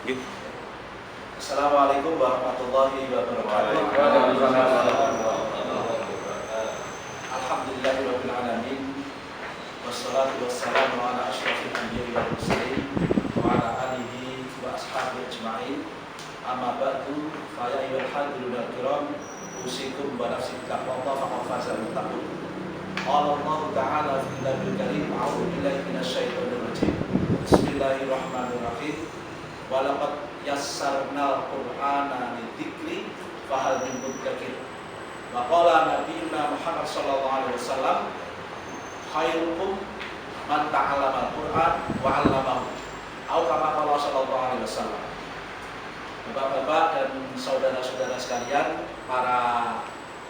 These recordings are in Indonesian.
Assalamualaikum warahmatullahi wabarakatuh. Alhamdulillahirabbil alamin. Wassalatu wassalamu ala asyrofil anbiya'i wal mursalin wa ala alihi wa ashabihi ajma'in. Amma ba'du, fa ya ayyuhal hadirun kiram, usikum wa nafsi bittaqwallah faqad fazal muttaqun. Qala Allah ta'ala fi kitabihil karim, a'udzu billahi minasyaitonir rajim. Bismillahirrahmanirrahim. Wa laqad yassarnal qur'ana lidzikri fahal min mudzakir. Wa qala nabiyuna Muhammad sallallahu alaihi wasallam, khairukum man ta'allama al-Qur'an wa 'allamahu. Atau kama qala sallallahu alaihi wasallam. Bapak-bapak dan saudara-saudara sekalian, para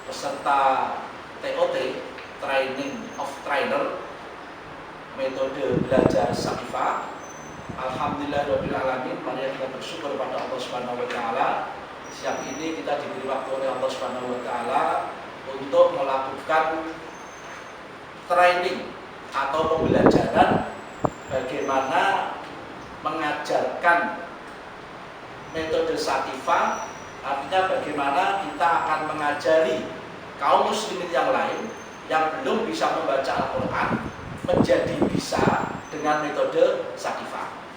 peserta TOT, Training of Trainer, metode belajar Saqifa. Alhamdulillahirabbil alamin. Mari kita bersyukur kepada Allah Subhanahu wa taala. Siang ini kita diberi waktu oleh Allah Subhanahu wa taala untuk melakukan training atau pembelajaran bagaimana mengajarkan metode Saqifa. Artinya bagaimana kita akan mengajari kaum muslimin yang lain yang belum bisa membaca Al-Quran menjadi bisa dengan metode Saqifa.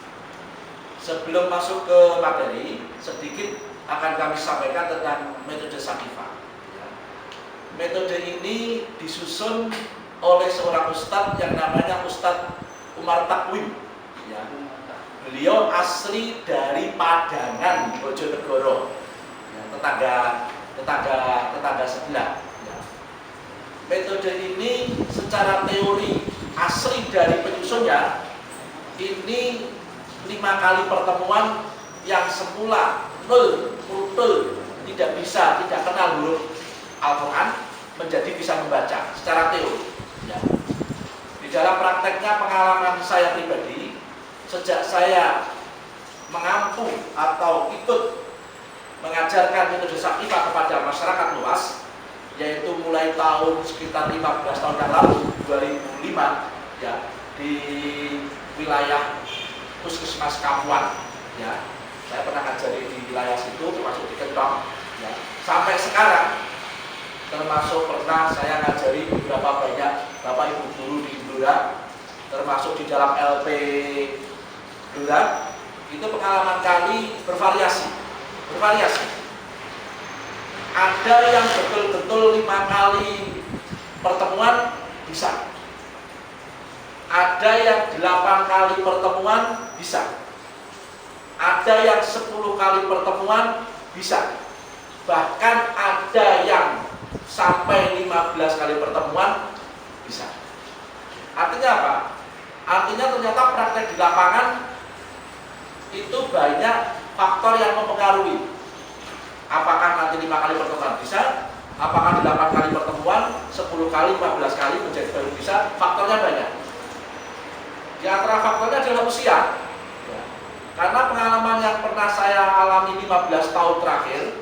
Sebelum masuk ke materi, sedikit akan kami sampaikan tentang metode Saqifa. Metode ini disusun oleh seorang ustadz yang namanya Ustadz Umar Takwim. Beliau asli dari Padangan, Bojonegoro, tetangga sebelah. Metode ini secara teori asli dari penyusunnya ini 5 kali pertemuan yang semula nol, tidak kenal huruf Al-Quran menjadi bisa membaca secara teori. Di dalam prakteknya, pengalaman saya pribadi, sejak saya mengampu atau ikut mengajarkan metode Saqifa kepada masyarakat luas, yaitu mulai tahun sekitar 15 tahun yang lalu, 2005, di wilayah Puskesmas Kapuan. Saya pernah ngajari di wilayah situ, termasuk di Kentong. Sampai sekarang, termasuk pernah saya ngajari beberapa banyak bapak ibu guru di Blora, termasuk di dalam LP Blora. Itu pengalaman kami bervariasi. Ada yang betul-betul 5 kali pertemuan bisa. Ada yang 8 kali pertemuan bisa. Ada yang 10 kali pertemuan bisa. Bahkan ada yang sampai 15 kali pertemuan bisa. Artinya apa? Artinya ternyata praktek di lapangan itu banyak faktor yang mempengaruhi. Apakah nanti 5 kali pertemuan bisa? Apakah 8 kali pertemuan, 10 kali, 15 kali menjadi baru bisa? Faktornya banyak. Di antara faktornya adalah usia. Karena pengalaman yang pernah saya alami 15 tahun terakhir,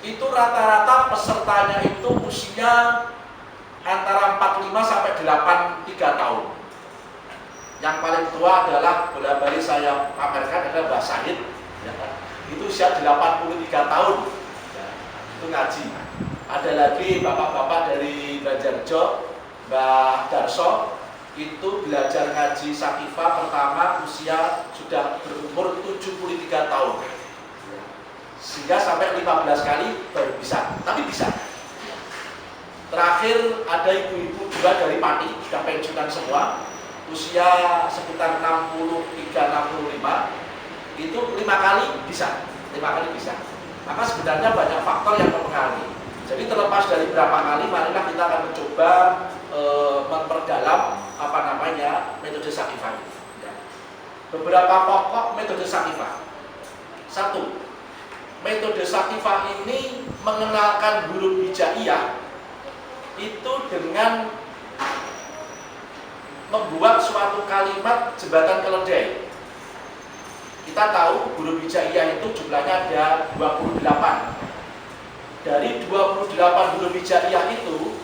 itu rata-rata pesertanya itu usia antara 45 sampai 83 tahun. Yang paling tua adalah, bolak-balik saya pamerkan, adalah Mbah Syahid. Itu usia 83 tahun. Itu ngaji. Ada lagi bapak-bapak dari Banjarjo, Mbah Darso, itu belajar ngaji Saqifa pertama usia sudah berumur 73 tahun. Sehingga sampai 15 kali baru bisa, tapi bisa. Terakhir ada ibu-ibu juga dari Pati, sudah pensiunan semua, usia sekitar 63-65, itu 5 kali bisa. Maka sebenarnya banyak faktor yang mempengaruhi. Jadi terlepas dari berapa kali, marilah kita akan mencoba memperdalam metode Saqifa. Beberapa pokok metode Saqifa. 1. Metode Saqifa ini mengenalkan huruf hijaiyah itu dengan membuat suatu kalimat jembatan keledai. Kita tahu huruf hijaiyah itu jumlahnya ada 28. Dari 28 huruf hijaiyah itu,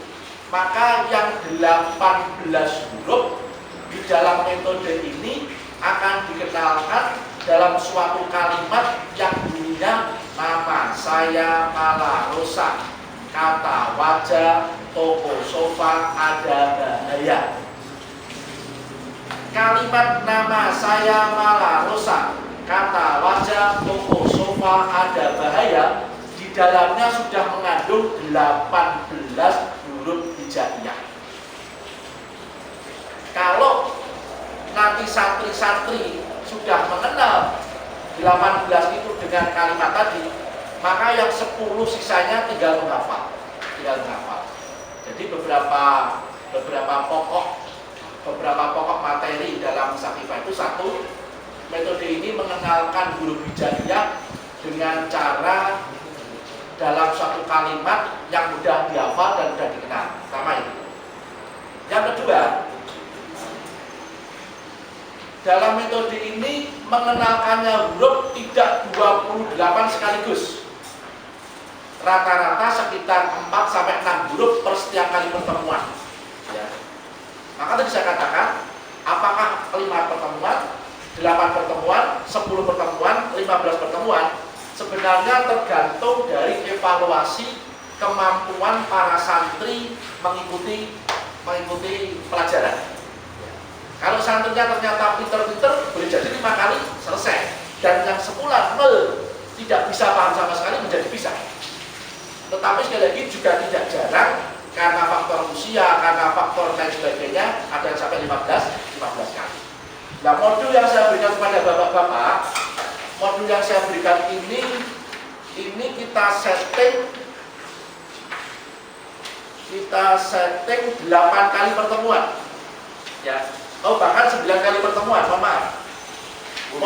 maka yang 18 huruf di dalam metode ini akan dikenalkan dalam suatu kalimat yang bunyinya nama saya Malarosa, kata wajah, toko sofa, ada bahaya. Kalimat nama saya Malarosa, kata wajah, toko sofa, ada bahaya, di dalamnya sudah mengandung 18 huruf hijaiyah. Kalau nanti santri-santri sudah mengenal 18 itu dengan kalimat tadi, maka yang 10 sisanya tinggal menghafal. Jadi beberapa pokok materi dalam Sakifah itu, satu, metode ini mengenalkan huruf hijaiyah dengan cara dalam suatu kalimat yang mudah dihafal dan mudah dikenal. Pertama itu. Yang kedua, dalam metode ini mengenalkannya huruf tidak 28 sekaligus. Rata-rata sekitar 4 sampai 6 huruf per setiap kali pertemuan. Ya. Maka tadi saya katakan, apakah 5 pertemuan, 8 pertemuan, 10 pertemuan, 15 pertemuan, sebenarnya tergantung dari evaluasi kemampuan para santri mengikuti pelajaran. Kalau santrinya ternyata pinter-pinter, boleh jadi 5 kali selesai. Dan yang semula nol tidak bisa paham sama sekali menjadi bisa. Tetapi sekali lagi juga tidak jarang karena faktor usia, karena faktor lain sebagainya, ada yang sampai 15 kali. Nah, modul yang saya berikan kepada bapak-bapak, modul yang saya berikan ini kita setting 8 kali pertemuan. Ya. Oh, bahkan 9 kali pertemuan, mohon maaf. 9.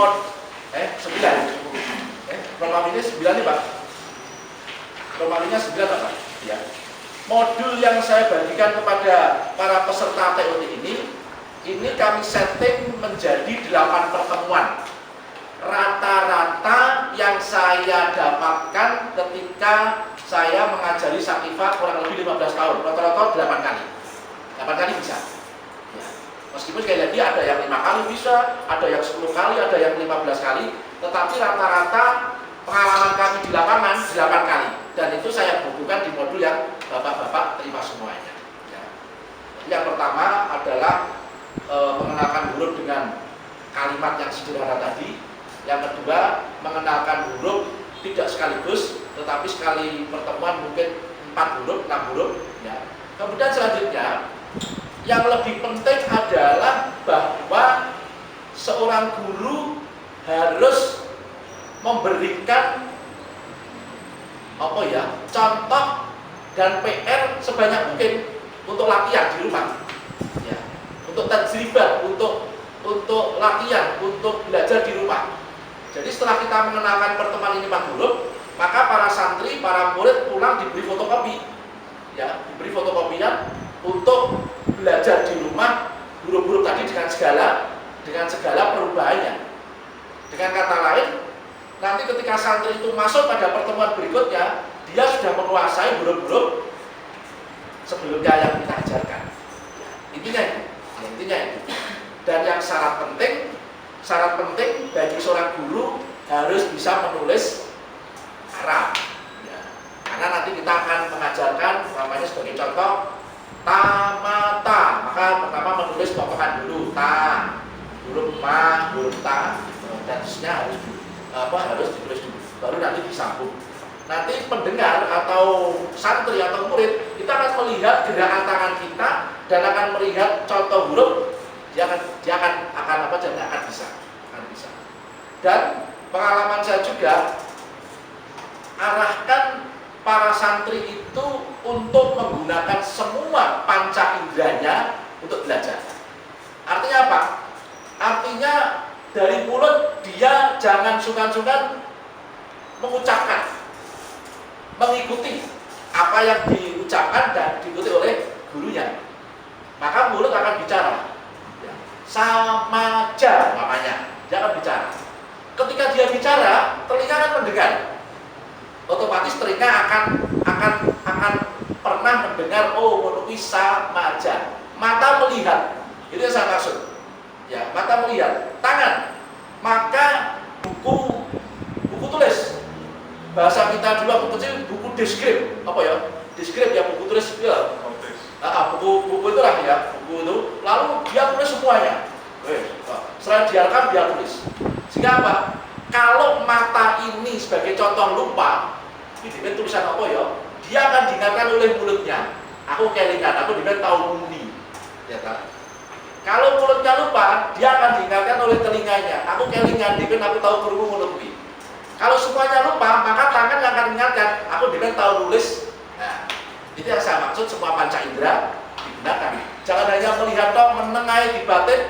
Romam ini 9 nih, Pak. Romaminya 9 Pak. Ya. Modul yang saya bagikan kepada para peserta TOT ini kami setting menjadi 8 pertemuan. Rata-rata yang saya dapatkan ketika saya mengajari Sakifah kurang lebih 15 tahun, rata-rata 8 kali. 8 kali bisa. Meskipun sekali lagi ada yang 5 kali bisa, ada yang 10 kali, ada yang 15 kali, tetapi rata-rata pengalaman kami di lapangan 8 kali. Dan itu saya bukukan di modul yang bapak-bapak terima semuanya. Ya. Yang pertama adalah mengenalkan huruf dengan kalimat yang sederhana tadi. Yang kedua, mengenalkan huruf tidak sekaligus, tetapi sekali pertemuan mungkin 4 huruf, 6 huruf. Ya. Kemudian selanjutnya, yang lebih penting adalah bahwa seorang guru harus memberikan contoh dan PR sebanyak mungkin untuk latihan di rumah, ya, untuk tajribah, untuk latihan, untuk belajar di rumah. Jadi setelah kita mengenalkan pertemuan ini 4 huruf, maka para santri, para murid pulang diberi fotokopi, ya, diberi fotokopian untuk belajar di rumah huruf-huruf tadi dengan segala perubahannya. Dengan kata lain, nanti ketika santri itu masuk pada pertemuan berikutnya, dia sudah menguasai huruf-huruf sebelumnya yang kita ajarkan. Intinya itu. Dan yang syarat penting bagi seorang guru harus bisa menulis Arab. Ya. Karena nanti kita akan mengajarkan, namanya sebagai contoh, tamata, maka pertama menulis potongan dulu, ta, huruf ma, huruf ta, dan seterusnya harus ditulis dulu, baru nanti disambung. Nanti pendengar atau santri atau murid kita akan melihat gerakan tangan kita dan akan melihat contoh huruf, dia akan bisa. Dan pengalaman saya juga, arahkan para santri itu untuk menggunakan semua panca inderanya untuk belajar. Artinya apa? Artinya dari mulut dia jangan sungkan-sungkan mengucapkan, mengikuti apa yang diucapkan dan diikuti oleh gurunya. Maka mulut akan bicara. Samaja namanya, dia akan bicara. Ketika dia bicara, telinga akan mendengar. Otomatis telinga akan pernah mendengar, oh menulis samaja. Mata melihat, itu yang saya maksud. Ya, mata melihat. Tangan, maka kita dulu waktu kecil buku deskrip, apa ya? Deskrip ya, buku tulis ya. Buku itulah ya, buku itu. Lalu dia tulis semuanya. Selain diarahkan dia tulis. Sehingga apa? Kalau mata ini sebagai contoh lupa, ini tulisan apa ya? Dia akan diingatkan oleh mulutnya. Aku kelingan, aku dengan tahu muni, ya kan? Kalau mulutnya lupa, dia akan diingatkan oleh telinganya. Aku kelingan, dengan aku tahu kerungu mulutku. Kalau semuanya lupa, maka tangan yang akan mengingatkan. Aku dengan tahu nulis. Nah, itu yang saya maksud, semua panca indera digunakan. Jangan hanya melihat dong, menengahi di batin.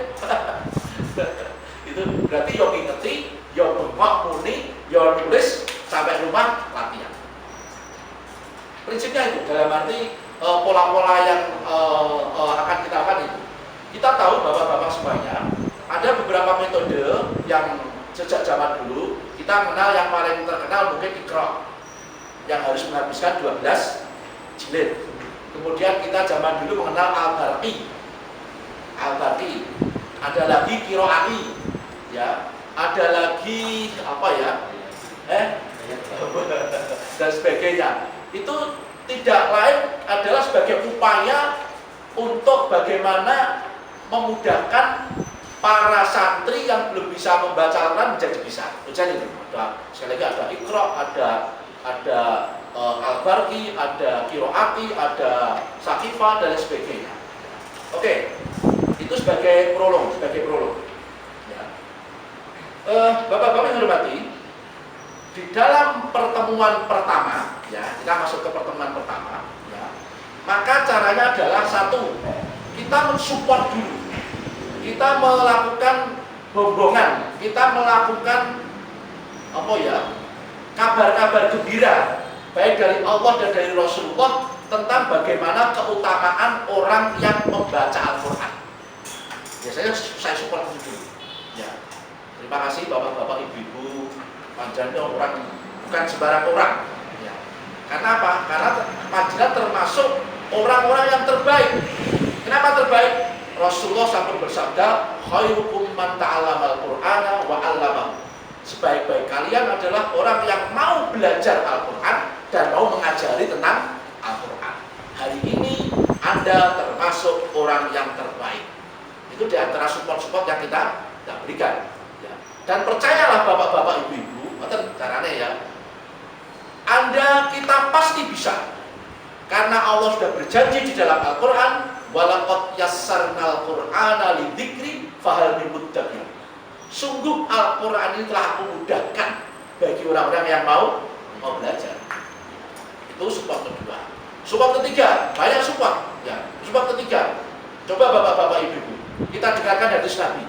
Itu berarti yo ngerti, yo bengok muni, yo nulis sampai rumah latihan. Prinsipnya itu dalam arti pola-pola yang akan kita lakukan itu. Kita tahu bapak-bapak semuanya ada beberapa metode yang sejak zaman dulu kita mengenal. Yang paling terkenal mungkin Iqra yang harus menghabiskan 12 jilid. Kemudian kita zaman dulu mengenal Al-Barqi. Ada lagi Qira'i, ya. Ada lagi apa ya? Dan sebagainya. Itu tidak lain adalah sebagai upaya untuk bagaimana memudahkan para santri yang belum bisa membaca Al-Quran menjadi bisa. Jadi ada sekali lagi ada Iqra, ada Al-Barqi, ada Qiraati, ada Saqifah dan sebagainya. Oke, itu sebagai prolog. Ya. Bapak-bapak yang hormati, di dalam pertemuan pertama, ya kita masuk ke pertemuan pertama, ya, maka caranya adalah satu, kita mensupport dulu, kita melakukan bombongan, kita melakukan apa ya, kabar-kabar gembira baik dari Allah dan dari Rasulullah tentang bagaimana keutamaan orang yang membaca Al-Quran. Biasanya saya support itu dulu. Ya. Terima kasih bapak-bapak, ibu-ibu, panjenengan orang bukan sembarang orang. Ya. Karena apa? Karena panjenengan termasuk orang-orang yang terbaik. Kenapa terbaik? Rasulullah sampai bersabda, khairukum man ta'allamal Qur'ana wa 'allamahu. Sebaik-baik kalian adalah orang yang mau belajar Al-Quran dan mau mengajari tentang Al-Quran. Hari ini Anda termasuk orang yang terbaik. Itu di antara support-support yang kita berikan. Ya. Dan percayalah bapak-bapak, ibu-ibu, caranya ya, kita pasti bisa. Karena Allah sudah berjanji di dalam Al-Quran, walaqad yassarnal Qur'ana lidzikri fahal min muddakir. Sungguh Al-Quran ini telah aku mudahkan bagi orang-orang yang mau belajar. Itu support kedua. Support ketiga, banyak support. Ya, support ketiga. Coba bapak-bapak, ibu-ibu, kita dengarkan hadis Nabi.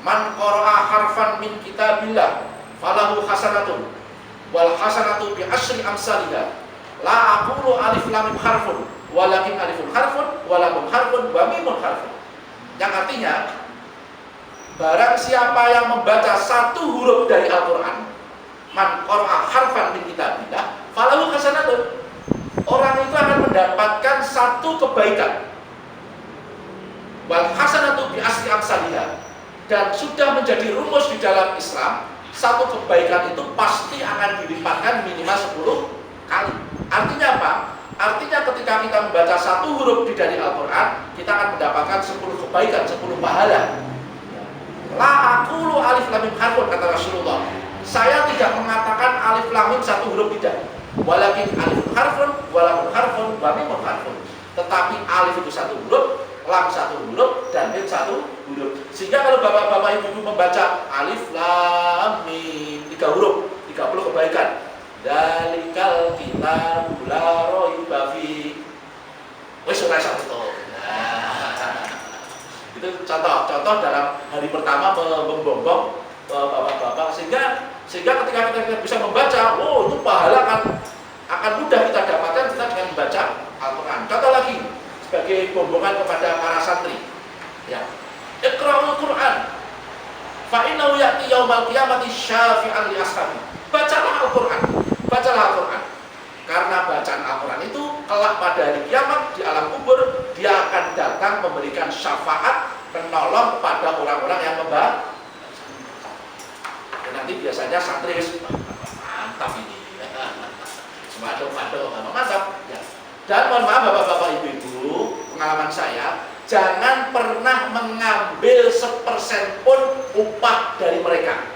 Man qara'a harfan min kitabillah falahu hasanatun wal hasanatu bi asyri amsalihha. La aqulu alif lam mim harfun walakin alifun harfun wa lam harfun wa mimun harfun. Yang artinya, barang siapa yang membaca satu huruf dari Al-Quran, man qara'a harfan min kitabillah falahu hasanatun, orang itu akan mendapatkan satu kebaikan. Wal hasanatu bi asri amsalihha, dan sudah menjadi rumus di dalam Islam, satu kebaikan itu pasti akan dilipatkan minimal 10 kali. Artinya apa? Artinya ketika kita membaca satu huruf dari Al-Quran, kita akan mendapatkan 10 kebaikan, 10 pahala. La aqulu alif lam mim harfun, kata Rasulullah. Saya tidak mengatakan alif lam mim satu huruf, tidak. Walakin alifun harfun, walamun harfun, wa mimun harfun. Tetapi alif itu satu huruf, lam satu huruf, dan mim satu huruf. Sehingga kalau bapak-bapak ibu-ibu membaca alif lam mim 3 huruf, 30 kebaikan. Dalikal kitabul la raiba fi. Wis ora satu. Itu contoh dalam hari pertama membombong bapak-bapak, sehingga ketika kita bisa membaca, oh itu pahala akan mudah kita dapatkan kita dengan membaca Al-Quran. Contoh lagi sebagai bombongan kepada para santri, ya, Iqra'ul Quran fa innahu ya'ti yaumal qiyamati syafi'an li ashabi. Bacalah Al-Quran, karena bacaan Al-Quran itu kelak pada hari kiamat di alam kubur dia akan datang memberikan syafaat, penolong pada orang-orang yang membaca. Dan nanti biasanya santri mantap ini. Waduh, mantap. Ya. Dan mohon maaf bapak-bapak ibu-ibu, pengalaman saya, jangan pernah mengambil 1% pun upah dari mereka.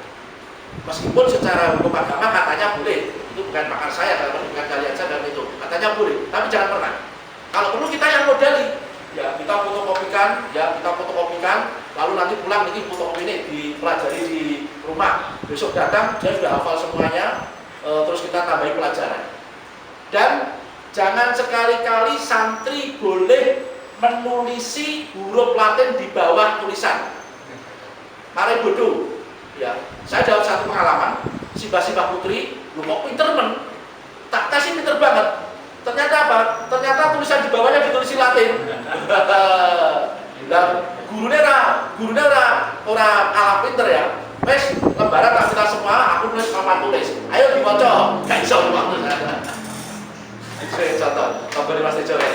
Meskipun secara hukum agama katanya boleh, itu bukan pakar saya, bukan kalian saya dalam itu, katanya boleh, tapi jangan pernah. Kalau perlu kita yang modali, ya kita fotokopikan, lalu nanti pulang ini fotokopi ini dipelajari di rumah. Besok datang dia sudah hafal semuanya, terus kita tambahin pelajaran. Dan jangan sekali-kali santri boleh menulisi huruf Latin di bawah tulisan. Mari bodoh. Ya, saya dalam satu pengalaman, Simbah Putri, lu kok pinter tak kasih pinter banget. Ternyata apa? Ternyata tulisan di bawahnya ditulis Latin. Dan gurunya orang ala pinter ya. Wes lembaran tak kita semua, aku nulis papan tulis. Ayo dibaca, gak iso waktu. Saya contoh, kabar Mas Tejo ya.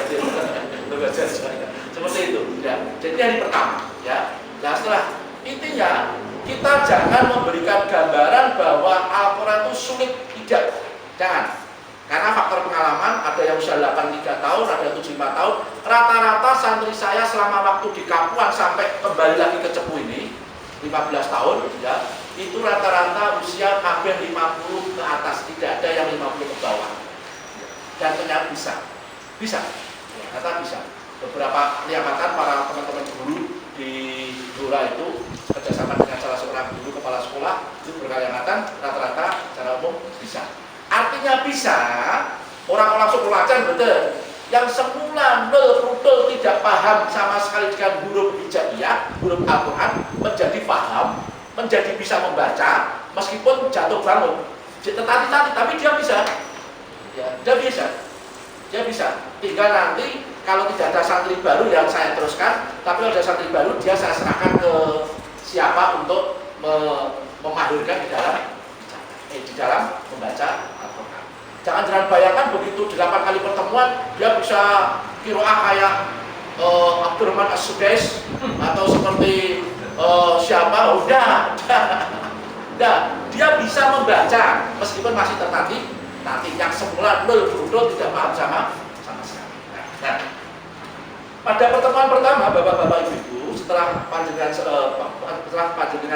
Seperti itu. Ya. Jadi hari pertama, ya. Nah setelah intinya kita jangan memberikan gambaran bahwa Al-Quran itu sulit, tidak. Jangan. Karena faktor pengalaman, ada yang usia 83 tahun, ada yang 75 tahun. Rata-rata santri saya selama waktu di Kapuan sampai kembali lagi ke Cepu ini, 15 tahun, ya, itu rata-rata usia hampir 50 ke atas, tidak ada yang 50 ke bawah. Dan ternyata bisa, ya, kata bisa. Beberapa kelihatan para teman-teman guru di Blora itu kerjasama dengan salah seorang guru kepala sekolah itu berkelihatan rata-rata secara umum bisa. Artinya bisa, orang langsung belajar betul. Yang semula nol tidak paham sama sekali dengan huruf hijaiyah, huruf Al-Quran, menjadi paham, menjadi bisa membaca, meskipun jatuh bangun. Tapi dia bisa. Ya, dia bisa. Tinggal nanti kalau tidak ada santri baru yang saya teruskan, tapi kalau ada santri baru dia saya serahkan ke siapa untuk memahirkan di dalam membaca Al-Quran. Jangan bayangkan begitu 8 kali pertemuan dia bisa qiraah kayak Abdurrahman As-Sudais atau seperti siapa? Udah. Dia bisa membaca meskipun masih tertatih. Nanti yang semula nol tidak paham sama sekali. Nah, pada pertemuan pertama, bapak-bapak ibu-ibu, setelah panjenengan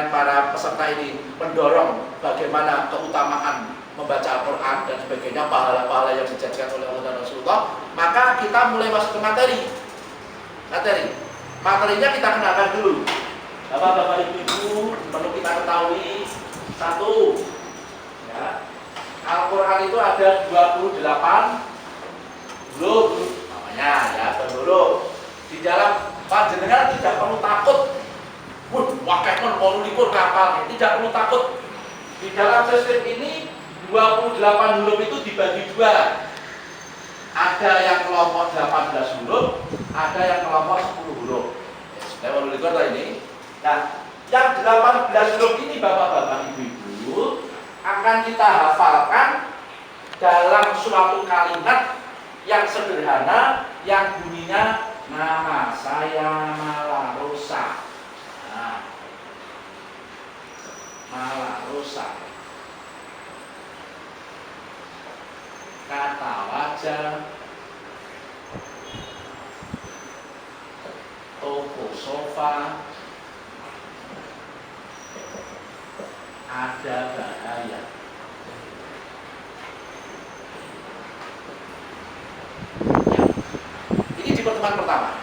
para peserta ini mendorong bagaimana keutamaan membaca Al-Quran dan sebagainya, pahala-pahala yang dijanjikan oleh Allah dan Rasulullah, maka kita mulai masuk ke materi. Materinya kita kenalkan dulu. Bapak-bapak ibu-ibu, perlu kita ketahui satu, ya, Al-Quran itu ada 28 huruf namanya, ya, huruf. Di dalam panjenengan tidak perlu takut. Wakil mau likur kapal, tidak perlu takut. Di dalam tasbih ini 28 huruf itu dibagi dua. Ada yang kelompok 18 huruf, ada yang kelompok 10 huruf. Saya mau likur ini. Nah, yang 18 huruf ini bapak-bapak ibu-ibu akan kita hafalkan dalam suatu kalimat yang sederhana yang bunyinya nama saya Malarosa. Nah, Malarosa. Kata wajah, toko sofa, ada bahaya. Ini di pertemuan pertama.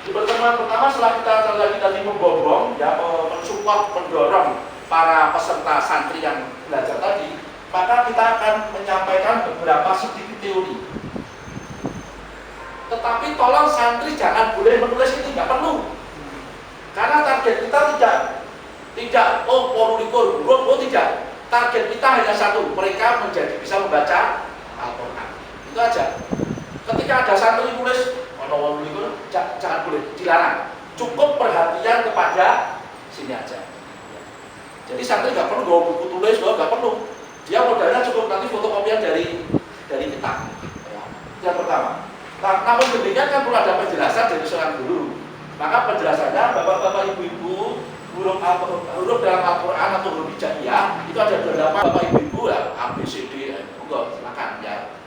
Di pertemuan pertama setelah kita tadi membobong, ya, mensupport, mendorong para peserta santri yang belajar tadi, maka kita akan menyampaikan beberapa sedikit teori. Tetapi tolong santri jangan boleh menulis ini, nggak perlu. Karena target kita tidak polikur huruf, tidak. Target kita hanya satu, mereka menjadi bisa membaca Al-Quran. Itu aja. Ketika ada santri nulis polikur, jangan boleh, dilarang. Cukup perhatian kepada sini aja. Jadi santri nggak perlu bawa buku tulis, nggak perlu. Dia modalnya cukup nanti fotokopian dari kita. Ya. Yang pertama. Nah, namun demikian kan perlu ada penjelasan dari seorang guru. Maka penjelasannya, bapak-bapak ibu-ibu, huruf dalam Al-Quran atau huruf hijaiyah itu ada beberapa bapak ibu-ibu ya, A, B, C, D, silakan ya.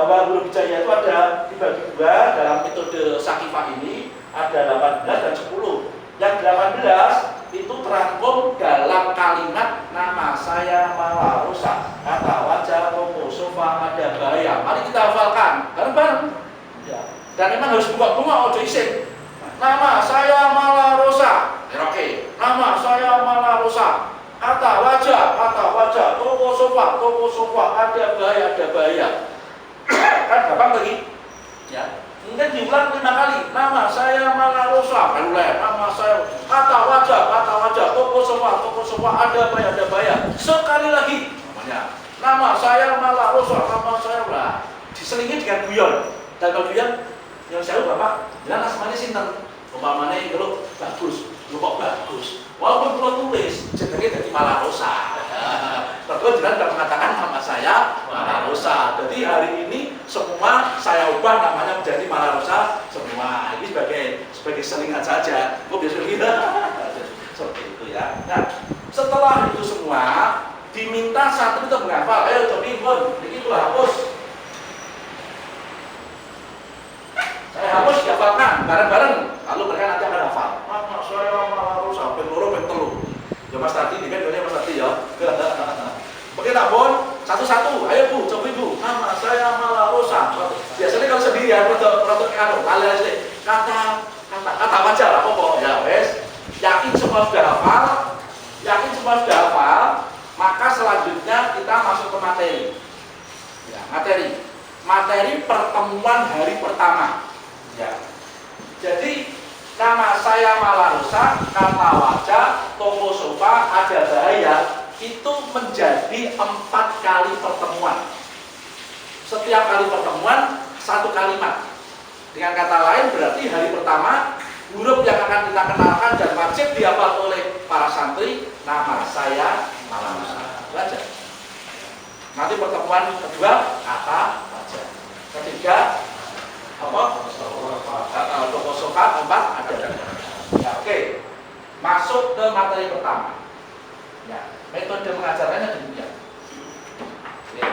bahwa huruf hijaiyah itu ada dibagi dua dalam metode Sakifah ini, ada 18 dan 10. Yang 18 itu terangkum dalam kalimat nama saya malah rusak, kata wajah toko sofa ada bahaya. Mari kita hafalkan bareng-bareng. Ya. Dan memang harus bunga-bunga ojo isin. Nama saya malah rusak. Oke. Nama saya malah rusak. Kata wajah, toko sofa ada bahaya. Kan gampang lagi. Ya. Mungkin diulang 5 kali. Nama saya malah rusak. Nama saya kata wajah, toko sofa ada bahaya. Sekali lagi. Namanya. Nama saya malah rusak. Nama saya lah. Diselingi dengan guyon. Dan kalau guyon yang saya Bapak, bilang asmane sinten? Umpamane kalau bagus, lu kok bagus. Walaupun perlu tulis, jenenge dadi malah rusak. Terus jelas sudah mengatakan nama saya malah rusak. Jadi hari ini semua saya ubah namanya menjadi malah rusak semua. Ini sebagai selingan saja. Kok biasa gitu? Seperti itu ya. Nah, setelah itu semua diminta satu itu menghafal. Ayo coba pun, ini hapus. Saya hapus dihafalkan bareng-bareng. Lalu mereka nanti akan hafal. Nama saya malah rusak, penloro pentelu. Ya Mas Tati, ini kan Mas Tati ya. Oke tak Bon, satu-satu. Ayo Bu, coba Bu. Nama saya malah rusak. Biasanya kalau sendirian, produk kata wajah lah pokok. Ya wes. Yakin semua sudah hafal. Maka selanjutnya kita masuk ke materi. Ya, materi pertemuan hari pertama. Ya. Jadi nama saya malah rusak, kata wajah, toko sofa ada bahaya, itu menjadi 4 kali pertemuan. Setiap kali pertemuan 1 kalimat. Dengan kata lain berarti hari pertama huruf yang akan kita kenalkan dan wajib dihafal oleh para santri, nama saya malah rusak. Belajar. Nanti pertemuan kedua kata wajah. Ketiga apa? Toko sofa 4 ada. Ya, oke. Masuk ke materi pertama. Ya, metode mengajarkannya demikian. Oke.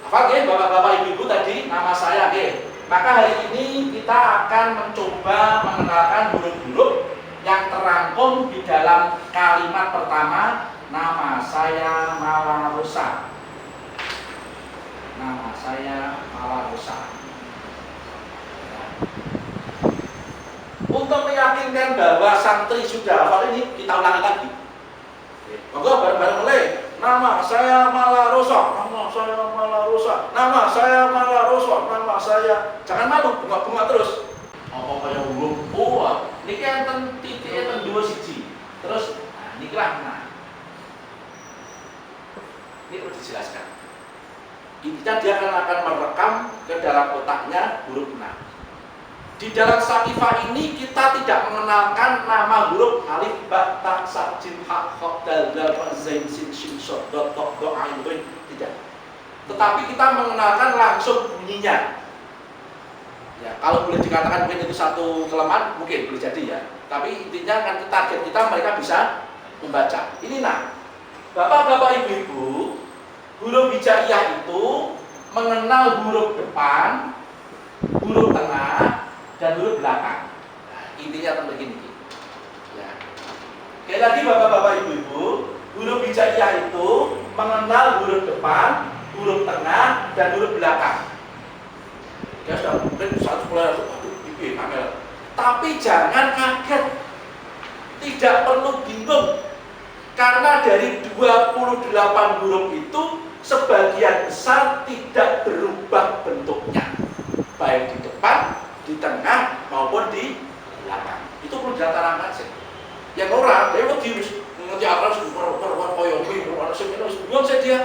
Hafal nggih Bapak-bapak Ibu-ibu tadi nama saya nggih. Maka hari ini kita akan mencoba mengenalkan huruf-huruf yang terangkum di dalam kalimat pertama, nama saya malah rusak. Nama saya malah rusak. Untuk meyakinkan bahwa santri sudah hafal ini, kita ulangi lagi. Monggo bareng-bareng mulai. Nama saya malah rusak. Nama saya malah rusak. Nama saya malah rusak. Nama saya. Jangan malu, bunga-bunga terus. Apa kaya huruf O? Niki enten titik enten 2 siji. Terus niki lah nah. Ini perlu dijelaskan. Intinya dia akan merekam ke dalam otaknya huruf 6. Di dalam Sakifah ini kita tidak mengenalkan nama huruf alif, ba, ta, sa, jim, ha, kha, dal, fa, zain, sin, shin, shad, dot, ta, dha, ain, dha, tidak. Tetapi kita mengenalkan langsung bunyinya. Ya, kalau boleh dikatakan mungkin itu satu kelemahan, mungkin boleh jadi ya. Tapi intinya kan target kita mereka bisa membaca. Ini nah, Bapak-bapak Ibu-ibu, huruf hijaiyah itu mengenal huruf depan, huruf tengah, dan huruf belakang. Nah, intinya begini. Ya. Sekali lagi Bapak-bapak Ibu-ibu, huruf hijaiyah itu mengenal huruf depan, huruf tengah, dan huruf belakang. Ya sudah mungkin satu sekolah, aduh, angel. Tapi jangan kaget, tidak perlu bingung, karena dari 28 huruf itu sebagian besar tidak berubah bentuknya, baik di depan, di tengah maupun di belakang. Itu perlu diterangkan sih. Yang orang dia ngerti akal bingung saja.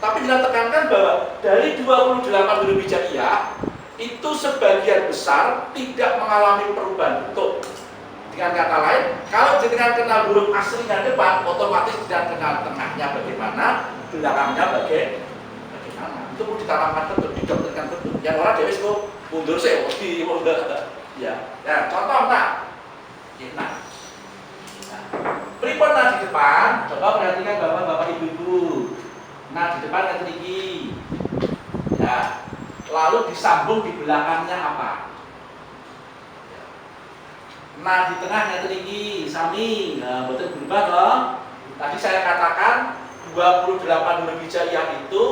Tapi kita tekankan bahwa dari 28 huruf hijaiyah itu sebagian besar tidak mengalami perubahan bentuk. Dengan kata lain, kalau dengan kenal huruf aslinya depan, otomatis tidak kenal tengahnya bagaimana, belakangnya bagaimana. Itu perlu diterangkan betul, didoktrinkan betul. Yang orang dia itu mundur sih, mundur. Ya, contoh nah. Pripun nah di depan, coba perhatikan Bapak-bapak Ibu-ibu. Nah di depan kan tinggi. Ya. lalu disambung di belakangnya apa? Nah di tengahnya tinggi sami, nah betul berubah dong. Tadi saya katakan 28 huruf hijaiyah itu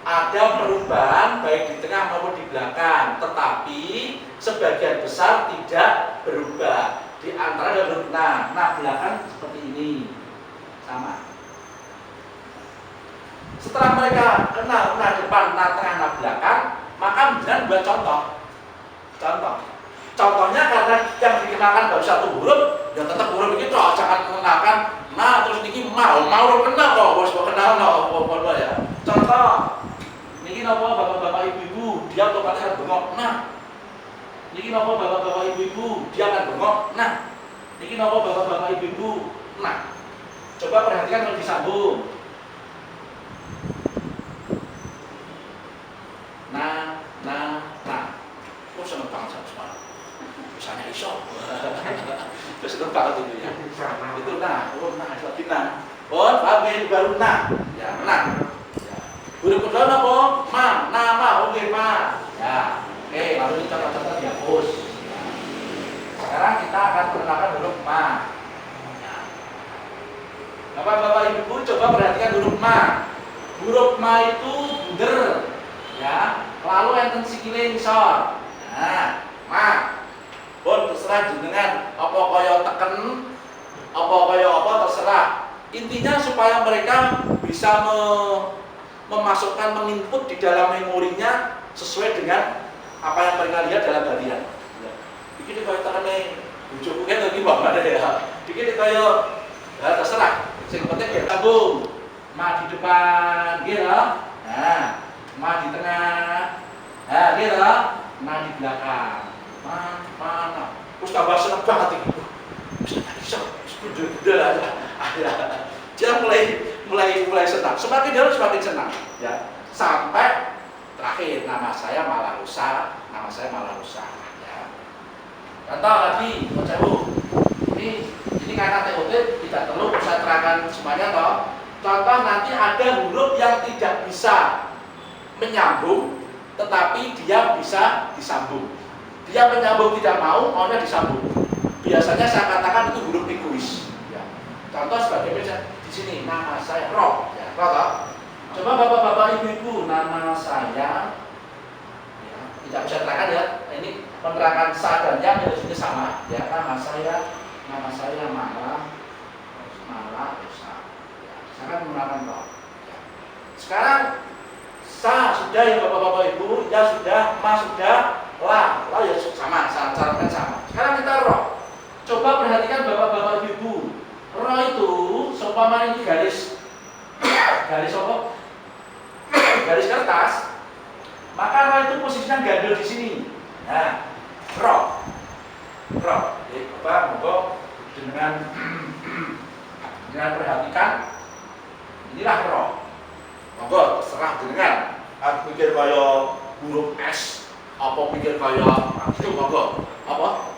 ada perubahan baik di tengah maupun di belakang, tetapi sebagian besar tidak berubah. Di antara ada huruf nah belakang seperti ini sama. Setelah mereka kenal nah depan, nah tengah, nah belakang, maka kemudian buat contoh. Contohnya karena yang dikenalkan baru satu huruf, ya tetap huruf itu jangan mengenalkan nah terus niki mau kenal kok, bos kenal no, ya. Contoh, niki napa bapak-bapak ibu-ibu, dia otomatis akan bengok. Nah, niki napa bapak-bapak ibu-ibu, dia akan bengok. Nah, niki napa bapak-bapak ibu-ibu. Nah, coba perhatikan kalau disambung. Nah. Oh seneng banget sama semua. Misalnya iso. Terus seneng banget itu ya. Itu nah, lagi nah. Amin baru nah. Ya, nah. Ya. Huruf kedua apa? Ma, oke, ma. Ya. Oke, lalu kita contoh dihapus. Ya. Sekarang kita akan mengenalkan huruf ma. Ya. Bapak-bapak ibu coba perhatikan huruf ma. Huruf ma itu bunder. Ya, lalu enten sikile ngisor. Nah, ma. Pun terserah jenengan apa kaya teken, apa kaya apa terserah. Intinya supaya mereka bisa memasukkan, menginput di dalam memorinya sesuai dengan apa yang mereka lihat dalam harian. Ya. Iki kaya tekene bojoku kan lagi bapak ya. Iki kaya ya terserah. Sing penting ya tabung. Ma di depan, gitu. Nah, ma di tengah, nah gitu, ma di belakang, mana, terus tambah seneng banget itu, bisa, sudah ada, dia mulai senang, semakin jauh semakin senang, ya, sampai terakhir nama saya Malarusa, ya. Contoh lagi, ini karena TOT tidak perlu saya terangkan semuanya toh. Contoh nanti ada huruf yang tidak bisa menyambung, tetapi dia bisa disambung. Dia menyambung tidak maunya disambung. Biasanya saya katakan itu huruf egois. Ya. Contoh sebagai misalnya di sini nama saya Roh. Ya, Roh. Coba bapak-bapak ibu-ibu nama saya. Ya, tidak bisa terangkan ya. Ini penerangan sa dan yang di sini sama. Ya, nama saya Mala. Saya akan menggunakan Roh. Ya. Sekarang sa sudah ya bapak-bapak ibu, ya sudah, ma sudah, la ya sama, cara sama. Sekarang kita roh. Coba perhatikan bapak-bapak ibu. Roh itu, seumpama ini garis apa? Garis kertas. Maka roh itu posisinya gandul di sini. Nah, roh. Jadi monggo dengan perhatikan. Inilah roh. Monggo terserah dengan aku pikir kaya huruf S, apa pikir kaya itu monggo. Apa?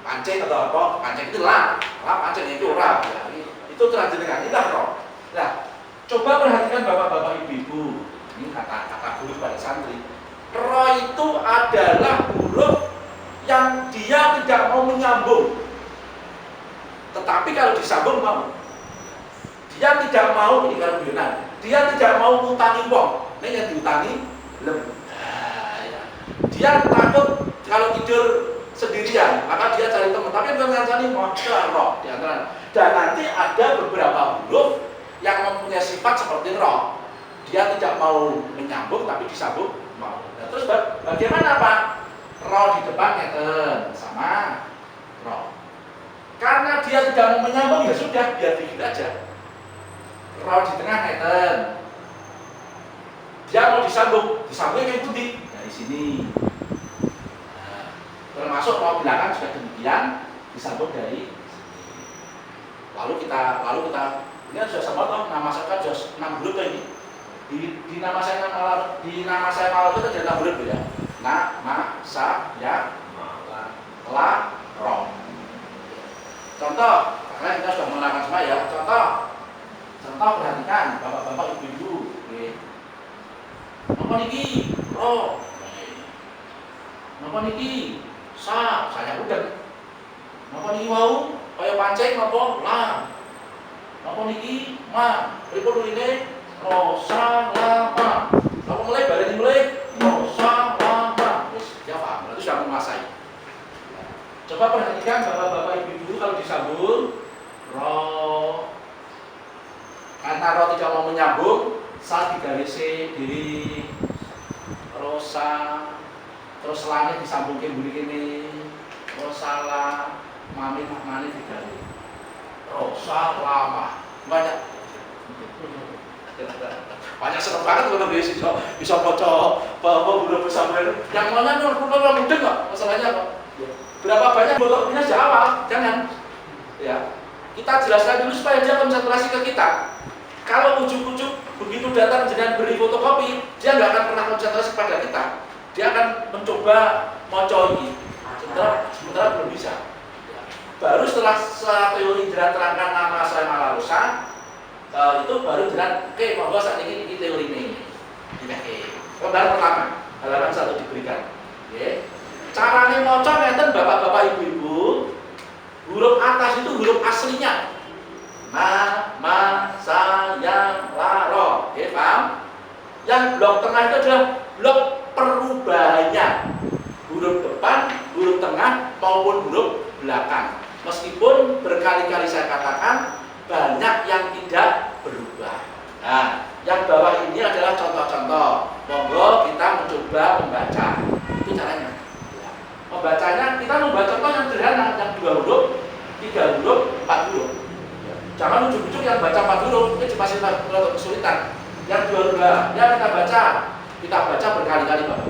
Pancing atau apa? Pancing itu lah pancing itu ora. Ya, itu terang jenengan. Inilah roh. Nah, coba perhatikan bapak-bapak ibu-ibu. Ini kata guru pada santri. Roh itu adalah huruf yang dia tidak mau menyambung. Tetapi kalau disambung mau. Dia tidak mau, ini kalau Yunan, dia tidak mau ngutangi wong. Ini yang diutangi lem. Nah, ya. Dia takut kalau tidur sendirian, maka dia cari teman. Tapi yang ngancani roh di antara. Dan nanti ada beberapa huruf yang mempunyai sifat seperti roh. Dia tidak mau menyambung, tapi disambung mau. Nah, terus bagaimana Pak? Roh di depan ngeten sama roh. Karena dia tidak mau menyambung, ya sudah, biar dikit aja. Roh di tengah ngeten. Dia mau disambungnya kayak putih dari sini. Nah, termasuk roh belakang juga demikian, disambung dari sini. Lalu kita ini sudah sama toh, nama saya kan sudah 6 huruf ini. Di nama saya Malau itu ada 6 huruf ya. La, roh. Contoh, karena kita sudah menerangkan semua ya. Contoh perhatikan bapak-bapak ibu-ibu. Apa niki? Roh. Napa niki? Sa, saya udah. Napa niki wau? Kaya pancing napa? Lam. Napa niki? Ma. Pripun rine? Rosa lama. Napa mulai balik mulai? Rosa lama. Terus dia paham, itu sudah menguasai. Coba perhatikan bapak-bapak ibu-ibu kalau disambung ro. Karena ro tidak mau menyambung, sa digaris diri rosa. Terus langit disambungin begini, rosala, mami digaris. Rosa lama. Banyak seneng banget kalau bisa baca huruf bersamaan. Yang mana mudeng nggak? Masalahnya apa? Berapa banyak bodohnya sejak awal? Jangan. Ya, kita jelaskan dulu supaya dia konsentrasi ke kita. Kalau ujuk-ujuk begitu datang dengan beri fotokopi, dia nggak akan pernah konsentrasi pada kita. Dia akan mencoba mocoki. Sementara belum bisa. Baru setelah teori Jiran terangkan nama saya Malarusa, itu baru Jiran, oke, bahwa saat ini teori ini. Lembaran pertama, halaman 1 diberikan. Oke. Caranya moco ngeten bapak-bapak ibu-ibu, huruf atas itu huruf aslinya. Ma, sa, yang, la, ro. Oke, paham? Yang blok tengah itu adalah blok perubahannya. Huruf depan, huruf tengah, maupun huruf belakang. Meskipun berkali-kali saya katakan banyak yang tidak berubah. Nah, yang bawah ini adalah contoh-contoh. Monggo kita mencoba membaca. Itu caranya. Membacanya kita membaca contoh yang sederhana, yang 2 huruf, 3 huruf, 4 huruf. Jangan ujuk-ujuk yang baca 4 huruf, ini masih kesulitan. Yang 2 huruf, ya kita baca berkali-kali Bapak.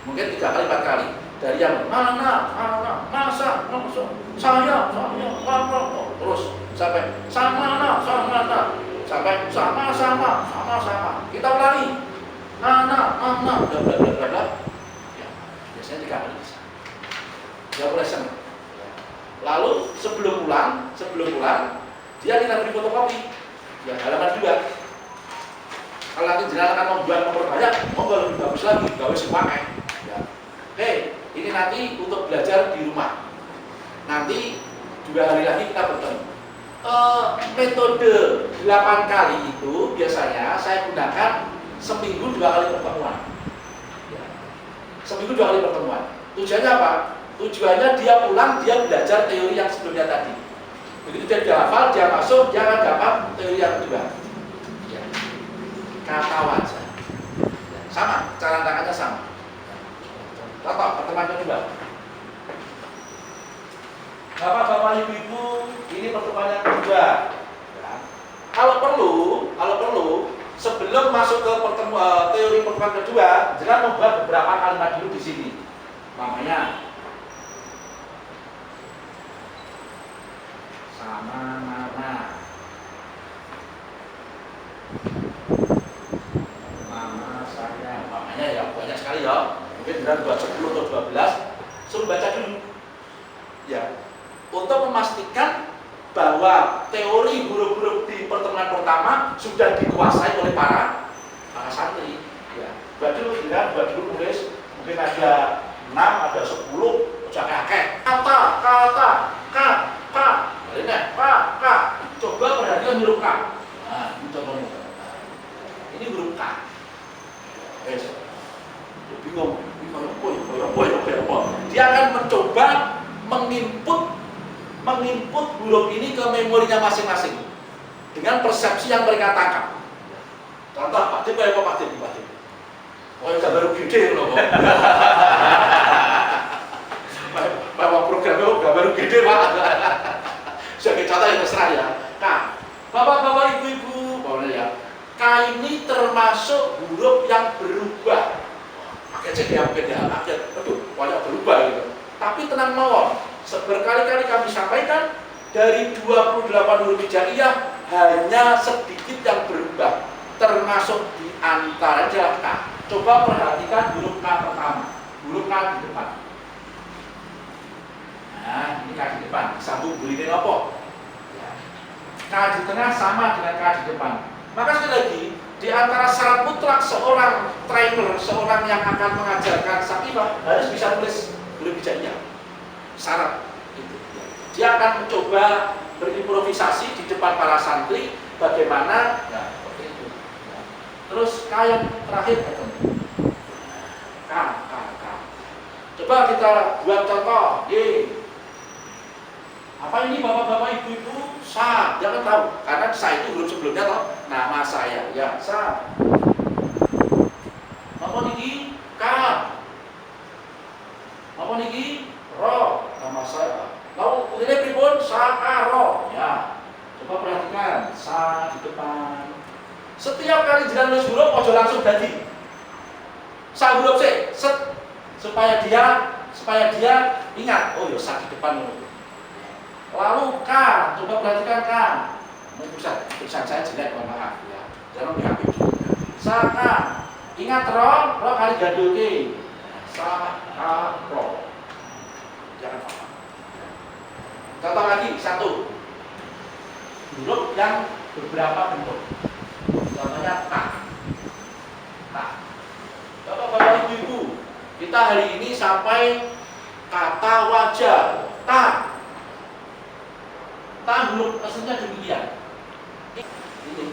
Mungkin 3 kali, 4 kali. Dari yang mana, masa, saya, terus sampai sama, sampai sama. Kita ulangi. Bla bla bla bla. Ya, biasanya 3 kali bisa. Ya boleh senang. Lalu sebelum pulang, dia kita beri fotokopi. Ya halaman 2. Kalau nanti jenazah akan membuat memperbanyak, monggo lebih bagus lagi, gawe sepakai. Ya. Ini nanti untuk belajar di rumah. Nanti 2 hari lagi kita bertemu. Metode 8 kali itu biasanya saya gunakan seminggu 2 kali pertemuan. Ya. Seminggu 2 kali pertemuan. Tujuannya apa? Tujuannya dia pulang, dia belajar teori yang sebelumnya tadi. Begitu dia hafal, dia masuk, dia akan dapat teori yang kedua. Ya. Kata wajah. Ya. Sama, cara tangannya sama. Contoh, pertemuan kedua. Bapak-bapak ibu-ibu, ini pertemuan yang kedua. Ya. Kalau perlu, sebelum masuk ke teori pertemuan kedua, jangan membuat beberapa kalimat dulu di sini. Namanya sama mana. Nama saya. Namanya ya banyak sekali ya. Mungkin benar buat 10 atau 12. Suruh baca dulu. Ya. Untuk memastikan bahwa teori huruf-huruf di pertemuan pertama sudah dikuasai oleh para santri. Ya. Buat dulu tulis. Mungkin ada 6, ada 10, jangan kakek. Kata. Coba perhatikan huruf K. Nah, ini contohnya. Ini huruf K. Bingung. Dia akan mencoba menginput huruf ini ke memorinya masing-masing dengan persepsi yang mereka tangkap. Contoh, Pak Dim, Pak Dim. Oh, itu baru gede loh. Bapak programnya baru gede, Pak. Sebagai contoh yang terserah ya. Nah, bapak-bapak, ibu-ibu, ya. K ini termasuk huruf yang berubah. Pakai cek beda. Aduh, banyak berubah gitu. Tapi tenang mawon. Berkali-kali kami sampaikan dari 28 huruf hijaiyah hanya sedikit yang berubah. Termasuk di antaranya K. Coba perhatikan huruf K pertama. Huruf K di depan. Nah, ini K di depan, sambung berikan apa? Ya. K di tengah sama dengan K di depan. Maka sekali lagi, di antara syarat mutlak seorang trainer, seorang yang akan mengajarkan sakifah harus bisa nulis huruf hijaiyah. Syarat itu. Dia akan mencoba berimprovisasi di depan para santri bagaimana, ya seperti itu. Ya. Terus yang terakhir itu. K. Coba kita buat contoh. Apa ini bapak-bapak ibu-ibu? Sa, jangan tahu karena sa itu huruf sebelumnya toh nama saya, ya sa. Apa niki? K. Apa niki? Ro, nama saya. Lalu ini pripun? Sakaro, ya. Coba perhatikan, sa di depan. Setiap kali jenengan nulis huruf, ojo langsung ganti. Sa huruf C, set, supaya dia ingat. Oh ya, sa di depan. Lalu K, coba perhatikan K. Ini tulisan saya jelek, mohon maaf ya. Jangan diambil juga. Saka, ingat ro kali gandul K. Sakaro. Jangan apa. Contoh lagi, satu. Huruf yang beberapa bentuk. Contohnya tak. Bapak-bapak ibu-ibu, kita hari ini sampai kata wajah. Tak huruf aslinya demikian. Ini.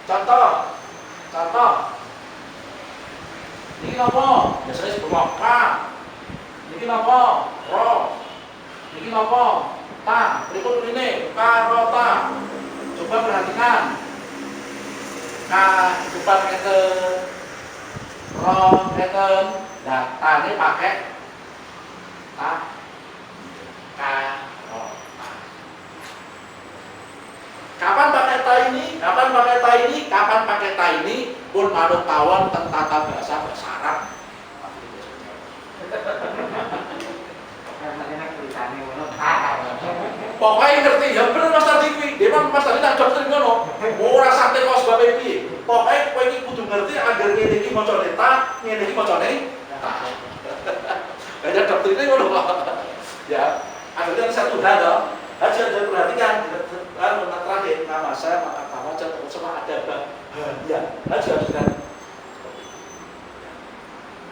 Contoh. Ini apa? Biasanya sebelum apa? Ini apa? Ro. Ini apa? Ta. Berikut ini karota. Coba perhatikan. K depan eten, ro eten. Nah, ta ini pakai ta. K. Kapan pakai ta ini? Pun manut tawon tentang tata bahasa Arab. Pokoknya ngerti, ya bener Mas Tadi kuwi. Dewan Mas Tadi tak doktrin ngono. Ora sampe kok sebab piye. Pokoke kowe iki kudu ngerti agar ngene iki macane ta, ngene iki macane ta. Ada doktrinnya ngono kok. Ya, akhirnya satu hal toh. Harus perhatikan terakhir nama saya maka wajah terus sama ada ya harus kan.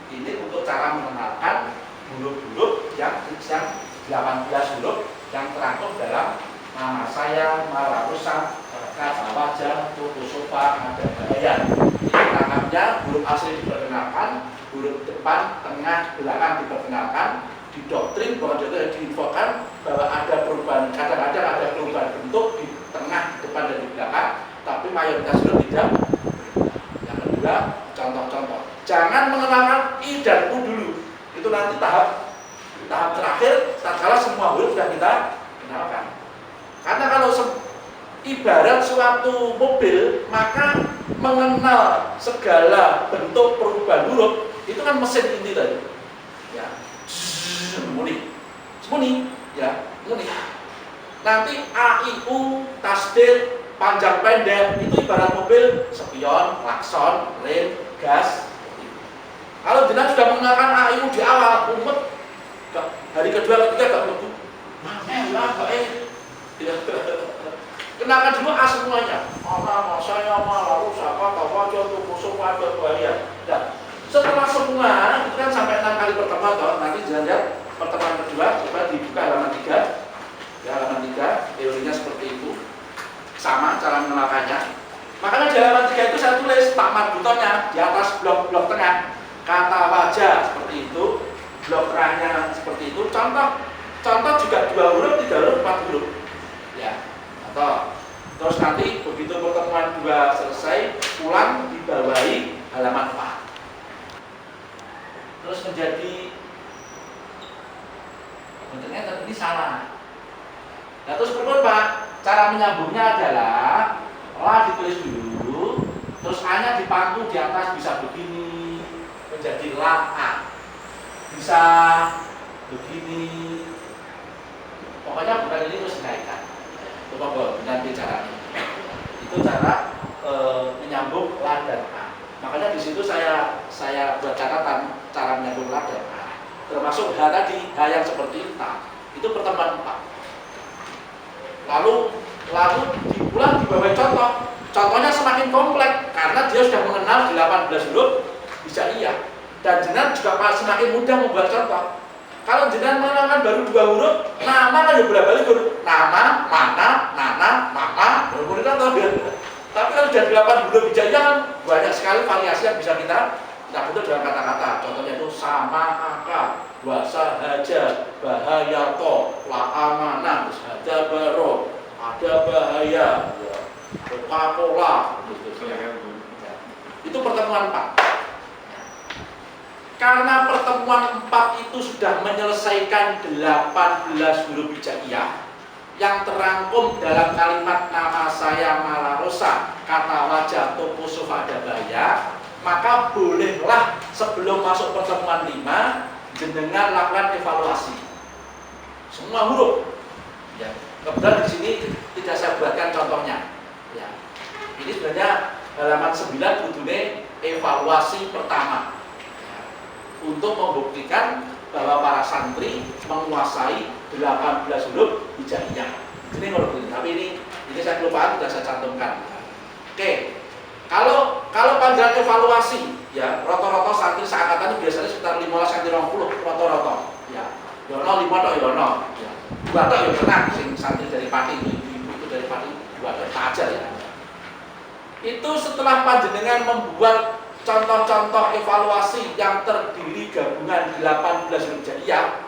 Ini untuk cara mengenalkan huruf-huruf yang 18 huruf yang terangkum dalam nama saya, Mararusa, kata wajah, tubuh sofa, ada bayan. Ini terangkumnya huruf asli diperkenalkan, huruf depan, tengah, belakang diperkenalkan. Di doktrin bahwa juga diinfokan bahwa ada perubahan, kadang-kadang ada perubahan bentuk di tengah, di depan dan di belakang, tapi mayoritas huruf tidak. Yang kedua, contoh-contoh. Jangan mengenalkan i dan u dulu. Itu nanti tahap terakhir, tatkala semua huruf sudah kita kenalkan. Karena kalau ibarat suatu mobil, maka mengenal segala bentuk perubahan huruf itu kan mesin inti tadi. Ya. Semuni, ya, semuni. Nanti A, I, U, tasdid, panjang pendek itu ibarat mobil, spion, klakson, rem, gas. Kalau jenengan sudah mengenalkan A, I, U di awal, umet, hari kedua, ketiga gak melebu. Kenalkan dulu A semuanya. Nama saya Mararusa, kata wajah, tubuh sofa, ada bahaya. Setelah semua itu kan sampai 6 kali pertemuan toh, nanti jangan pertemuan kedua coba dibuka halaman 3. Ya, halaman 3 teorinya seperti itu. Sama cara mengenalkannya. Makanya di halaman 3 itu saya tulis Pak Marbutonya di atas blok tengah. Kata wajah seperti itu, blok tengahnya seperti itu. Contoh juga 2 huruf, 3 huruf, 4 huruf. Ya. Atau terus nanti begitu pertemuan 2 selesai, pulang dibawahi halaman 4. Terus menjadi bentuknya ini salah. Nah terus berikut Pak, cara menyambungnya adalah la ditulis dulu, terus a-nya dipangku di atas bisa begini, menjadi la a, bisa begini. Pokoknya bukan ini terus dinaikkan. Coba nanti caranya. Itu cara menyambung la dan a. Makanya di situ saya buat catatan cara menyambung la dan a. Termasuk H tadi, H yang seperti ta. Itu pertemuan 4. Lalu dibuat di bawah contohnya semakin kompleks karena dia sudah mengenal 18 huruf hijaiyah. Dan jenengan juga semakin mudah membuat contoh. Kalau jenengan mengenalkan baru 2 huruf, nama kan ya bolak-balik huruf nama, mana, nana, mama, baru contoh ya. Tapi kalau sudah 8 huruf hijaiyah kan banyak sekali variasi yang bisa kita bentuk dalam kata-kata. Contohnya itu sama aka, wasa haja, bahaya to, la amanah, haja baro, ada bahaya, Coca-Cola, gitu. Itu pertemuan 4. Karena pertemuan 4 itu sudah menyelesaikan 18 huruf hijaiyah yang terangkum dalam kalimat nama saya Malarosa, kata wajah toko sofa ada bahaya, maka bolehlah sebelum masuk pertemuan 5 jenengan lakukan evaluasi semua huruf. Ya, kebetulan di sini tidak saya buatkan contohnya. Ya, ini sebenarnya halaman 9 kudune evaluasi pertama. Untuk membuktikan bahwa para santri menguasai 18 huruf hijaiyah. Ini menurut ini, tapi ini saya kelupaan, sudah saya cantumkan. Oke, kalau panjang evaluasi, ya rata-rata santri seangkatan itu biasanya sekitar 15 sampai 20 rata-rata. Ya, yono 5 tok yono, ya 2 tok ya tenang, sing santri dari Pati itu dari Pati 2 tok aja ya. Itu setelah panjenengan membuat contoh-contoh evaluasi yang terdiri gabungan 18 huruf hijaiyah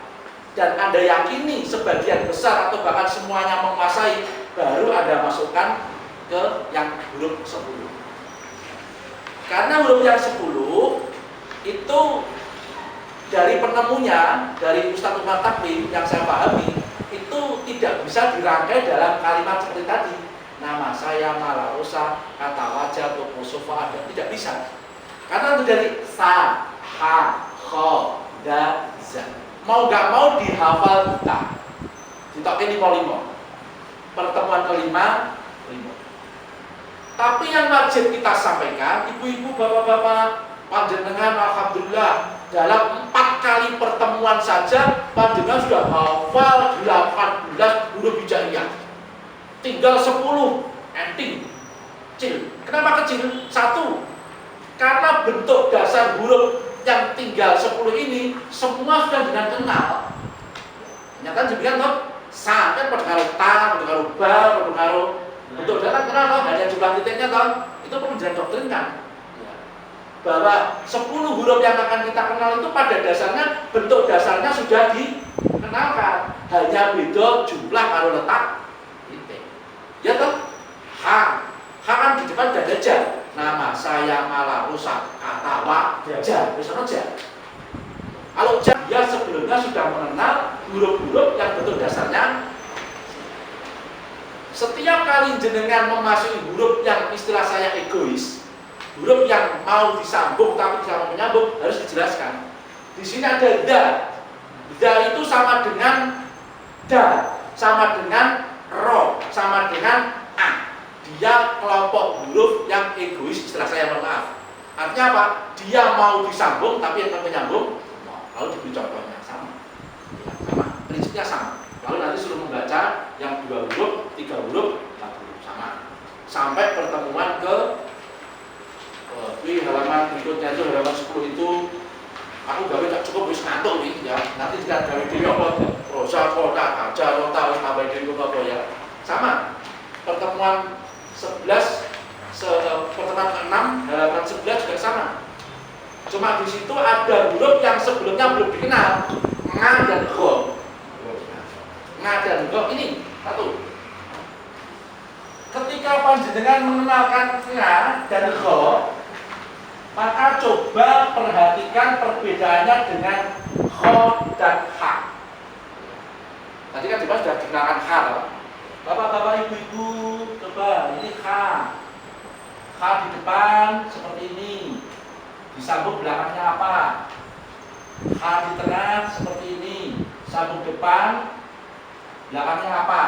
dan Anda yakini sebagian besar atau bahkan semuanya menguasai, baru Anda masukkan ke yang huruf 10. Karena huruf yang 10 itu dari penemunya, dari Ustadz Umar Taklim yang saya pahami, itu tidak bisa dirangkai dalam kalimat seperti tadi. Nama saya Malarosa, kata wajah, toko sofa ada, tidak bisa. Karena itu dari sa, ha, kho, da, za. Mau gak mau dihafal kita. Ditoknya 5. Pertemuan kelima, 5. Tapi yang wajib kita sampaikan, ibu-ibu, bapak-bapak, panjenengan alhamdulillah dalam 4 kali pertemuan saja panjenengan sudah hafal 18 huruf hijaiyah. Tinggal 10 ending. Kecil. Kenapa kecil? 1. Karena bentuk dasar huruf yang tinggal 10 ini semua sudah dengan kenal. Nyata demikian toh, sa kan pada karo ta, pada karo ba, pada karo bentuk dasar kenal toh, hanya jumlah titiknya toh. Itu perlu didoktrinkan. Bahwa 10 huruf yang akan kita kenal itu pada dasarnya bentuk dasarnya sudah dikenalkan. Hanya beda jumlah karo letak titik. Ya toh, ha kan di depan ada ja. Nama saya Malarosa, kata wajah, bisa aja. Kalau dia sebelumnya sudah mengenal huruf-huruf yang bentuk dasarnya. Setiap kali jenengan memasuki huruf yang istilah saya egois, huruf yang mau disambung tapi tidak mau menyambung, harus dijelaskan. Di sini ada da. Da itu sama dengan da, sama dengan ro, sama dengan a. Dia kelompok huruf yang egois, istilah saya, mohon maaf. Artinya apa? Dia mau disambung tapi yang menyambung. Lalu diberi contohnya sama. Ya, sama. Prinsipnya sama. Lalu nanti suruh membaca yang 2 huruf, 3 huruf, 4 huruf sama. Sampai pertemuan ke halaman berikutnya itu halaman 10 itu aku gawe tak cukup wis ngantuk iki ya. Nanti tidak gawe dhewe apa rosa kota aja rota wis tambah dhewe apa ya. Sama. Pertemuan 11 pertemuan ke-6 halaman 11 juga sama. Cuma di situ ada huruf yang sebelumnya belum dikenal, nga dan gho. Nga dan gho ini satu. Ketika panjenengan mengenalkan nga dan gho, maka coba perhatikan perbedaannya dengan gho dan ha. Tadi kan sudah dikenalkan ha. Bapak-bapak, ibu-ibu, coba ini ha. Ha di depan seperti ini. Disambung belakangnya apa? Ha di tengah seperti ini. Sambung depan, belakangnya apa?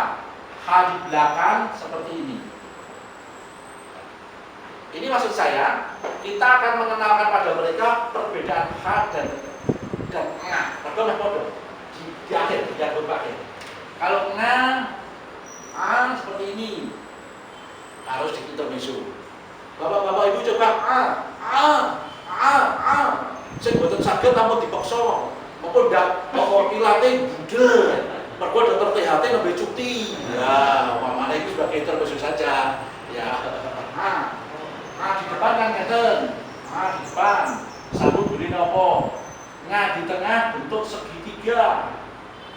Ha di belakang seperti ini. Ini maksud saya, kita akan mengenalkan pada mereka perbedaan ha dan nga. Padahal di akhir, di akhir. Kalau nga seperti ini, harus di intermezzo. Bapak-bapak ibu coba saya buatan sakit namun dipaksa maupun ndak mau ilatih budel mergo dokter THT nembe cuti ya umpamane itu sebagai intermezzo saja ya. Di depan kan ngeten, di depan sabun beli nopo, di tengah bentuk segitiga.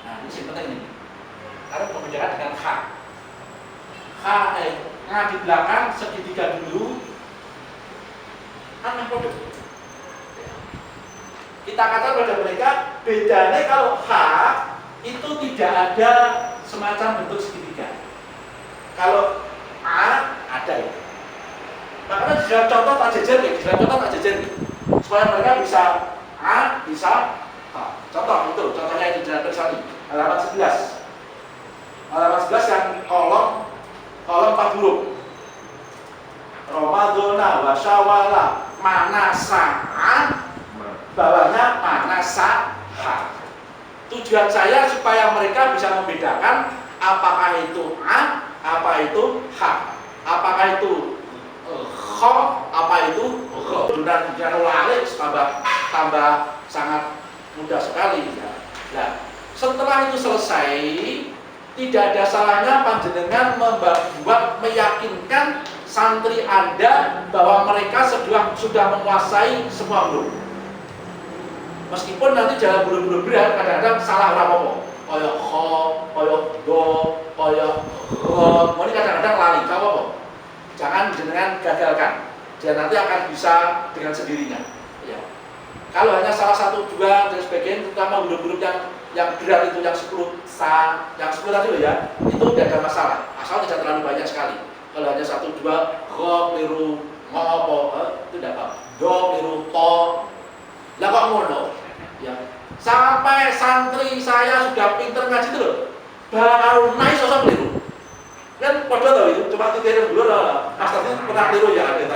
Nah ini yang penting nih karena pembicaraan dengan di belakang segitiga dulu produk. Kita katakan pada mereka bedanya kalau itu tidak ada semacam bentuk segitiga. Kalau ada ya. Makanya di dalam contoh tak jajar nih, supaya mereka bisa bisa contoh itu, contohnya itu jalan tersani halaman 11 yang kolom 4 huruf Ramadhana wa Syawala manasah bawahnya manasah. Tujuan saya supaya mereka bisa membedakan apakah itu apa itu apakah itu apa itu dan ulalik tambah sangat mudah sekali ya. Nah, setelah itu selesai tidak ada salahnya panjenengan membuat meyakinkan santri Anda bahwa mereka sudah menguasai semua huruf. Meskipun nanti jalan huruf-huruf berat kadang-kadang salah apa-apa. Kaya kho, kaya do, kaya ron. Ini kadang-kadang lali, gak apa-apa. Jangan jenengan gagalkan. Dia nanti akan bisa dengan sendirinya. Ya. Kalau hanya salah satu, dua dan sebagainya, terutama huruf-huruf yang berat itu yang 10 yang 10 tadi loh ya, itu tidak ada masalah. Asal tidak terlalu banyak sekali. Kalau hanya 1, 2, kho, liru, ngopo, itu tidak apa. Do, liru, to. Lah kok ngono? Ya. Sampai santri saya sudah pinter ngaji itu loh. Baru naik sosok keliru. Kan pada tahu itu, cuma tiga dulu lah. Masternya pernah keliru ya ada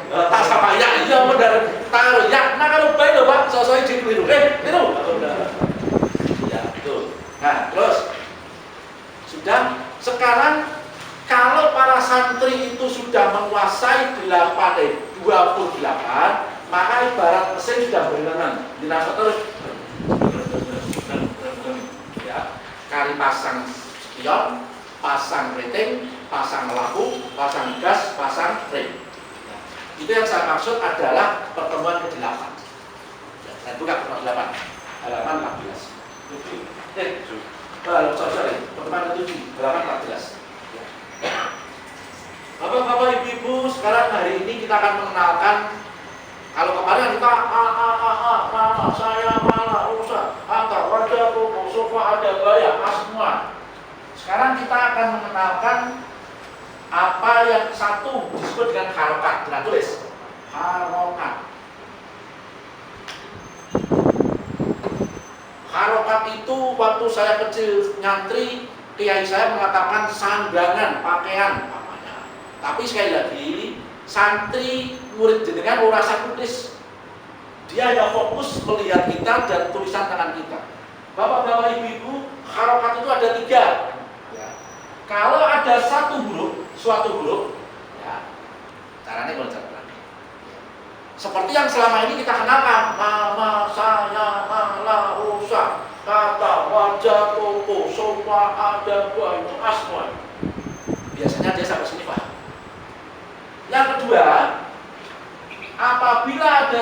tak sama ya, iya benar. Taruh ya, nah kalau baik loh Pak, sosoknya jadi keliru. Keliru. Ya, betul. Nah, terus sudah sekarang kalau para santri itu sudah menguasai 28, maka ibarat mesin sudah berjalan. Dirasa terus ya, kali pasang spion, pasang rating, pasang lampu, pasang gas, pasang rem. Ya. Itu yang saya maksud adalah pertemuan ke-8. Ya, saya buka pertemuan 8, halaman 14. Pertemuan ke-7, halaman 14. Bapak-bapak, ibu-ibu, sekarang hari ini kita akan mengenalkan. Kalau kemarin kita saya malah rusak, ada wajah, sofa, ada bayar, semua. Sekarang kita akan mengenalkan apa yang satu disebut dengan harokat. Dengan tulis harokat. Harokat itu waktu saya kecil nyantri, kiai saya mengatakan sandbangan, pakaian. Tapi sekali lagi, santri murid jenengan ora usah tulis. Dia hanya fokus melihat kita dan tulisan tangan kita. Bapak-bapak, ibu-ibu, harokat itu ada 3. Ya. Kalau ada suatu huruf, ya, caranya kalau cara seperti yang selama ini kita kenalkan, mama, saya, malah, rusak, kata, wajah, toko, sofa, ada, buah, itu semua. Biasanya dia sampai sini paham. Yang kedua, apabila ada